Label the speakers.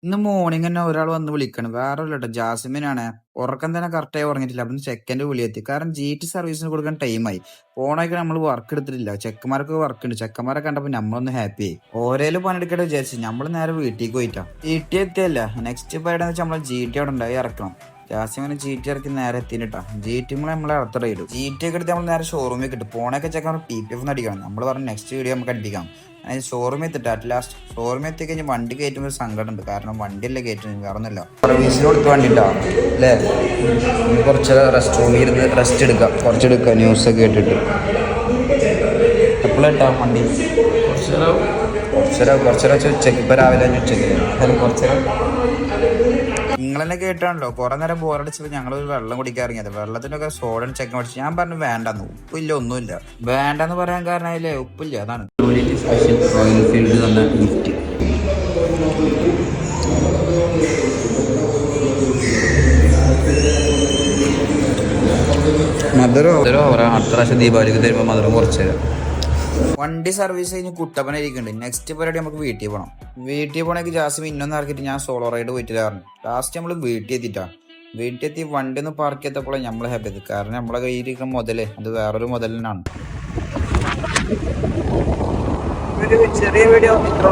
Speaker 1: ഇന്ന് മോർണിംഗ് തന്നെ ഒരാൾ വന്ന് വിളിക്കണം. വേറൊരുല്ലട്ടോ ജാസ്മിനാണ്. ഉറക്കം തന്നെ കറക്റ്റായി ഉറങ്ങിയിട്ടില്ല. അപ്പൊ ചെക്കന്റെ വിളി എത്തി. കാരണം GT സർവീസിന് കൊടുക്കാൻ ടൈമായി. പോണേക്ക് നമ്മൾ വർക്ക് എടുത്തിട്ടില്ല. ചെക്കന്മാർക്ക് വർക്ക് ഉണ്ട്. ചെക്കന്മാരെ കണ്ടപ്പോ നമ്മളൊന്ന് ഹാപ്പി ആയി. ഓരേലും പണിയെടുക്കട്ടെ വിചാരിച്ചു. നമ്മൾ നേരെ വീട്ടിലേക്ക് പോയിട്ടാ. GT എത്തിയല്ല. നെക്സ്റ്റ് പരിപാടി വെച്ചാൽ നമ്മൾ GT അവിടെ ഉണ്ടായി ഇറക്കണം. ജാസ്മിനെ GT ഇറക്കി നേരെ എത്തിയിട്ടാ. GT നമ്മളെ അടുത്തിടും. GT ഒക്കെ എടുത്ത് നമ്മൾ നേരെ ഷോറൂമിൽ കിട്ടും. പോണൊക്കെ ചെക്കാൻ PPF അടിക്കണം. നമ്മൾ പറഞ്ഞു നെക്സ്റ്റ് വീഡിയോ നമുക്ക് അടിപ്പിക്കാം. അതിന് ഷോറൂമിൽ എത്തിട്ട് അറ്റ് ലാസ്റ്റ് ഷോറൂമിൽ എത്തി കഴിഞ്ഞാൽ വണ്ടി കയറ്റുമ്പോൾ സങ്കടം ഉണ്ട്. കാരണം വണ്ടിയല്ലേ കയറ്റുന്നത്, വേറെ ഒന്നുമില്ല. സർവീസിന് കൊടുത്ത് വണ്ടി ഉണ്ടാവും അല്ലേ. കുറച്ച് റെസ്റ്റ് റൂമിൽ ഇരുന്ന് റെസ്റ്റ് എടുക്കാം, കുറച്ചെടുക്കുക ന്യൂസൊക്കെ കേട്ടിട്ട്. എപ്പോഴാ വണ്ടി കുറച്ചേരം ഉച്ചയ്ക്ക് ഇപ്പം രാവിലെ ഉച്ചയ്ക്ക് കുറച്ചേരം നിങ്ങളെന്നെ കേട്ടാണല്ലോ. കുറെ നേരം ബോറടിച്ചപ്പോൾ ഞങ്ങൾ ഒരു വെള്ളം കുടിക്കാൻ ഇറങ്ങിയത്. വെള്ളത്തിനൊക്കെ സോഡൻ ചെക്ക് അടിച്ച് ഞാൻ പറഞ്ഞു വേണ്ടെന്ന്. ഉപ്പില്ല, ഒന്നുമില്ല. വേണ്ടെന്ന് പറയാൻ കാരണം അതിലെ ഉപ്പില്ല, അതാണ്. റോയൽ എൻഫീൽഡ് തന്നെ ഗിഫ്റ്റ്. മധുരം അടുത്ത പ്രാവശ്യം ദീപാവലിക്ക് തരുമ്പോൾ മധുരം കുറച്ച് തരാം. വണ്ടി സർവീസ് കഴിഞ്ഞ് കുട്ടപ്പന ഇരിക്കുന്നുണ്ട്. നെക്സ്റ്റ് പരിപാടി നമുക്ക് വീട്ടിൽ പോകണം. വീട്ടിൽ പോകണമെങ്കിൽ ജാസ്മിൻ ഇന്നൊന്നും ഇറക്കിയിട്ട് ഞാൻ സോളോ റൈഡ് പോയിട്ടില്ല പറഞ്ഞു. ലാസ്റ്റ് നമ്മൾ വീട്ടിൽ എത്തിയിട്ടാണ്. വീട്ടിലെത്തി വണ്ടി ഒന്ന് പാർക്ക് ചെയ്തപ്പോഴേ നമ്മൾ ഹാപ്പി ആയത്. കാരണം നമ്മളെ കയ്യിരിക്കുന്ന മുതലേ അത് വേറൊരു മുതലിനാണ്. ചെറിയ വീഡിയോ ഇത്ര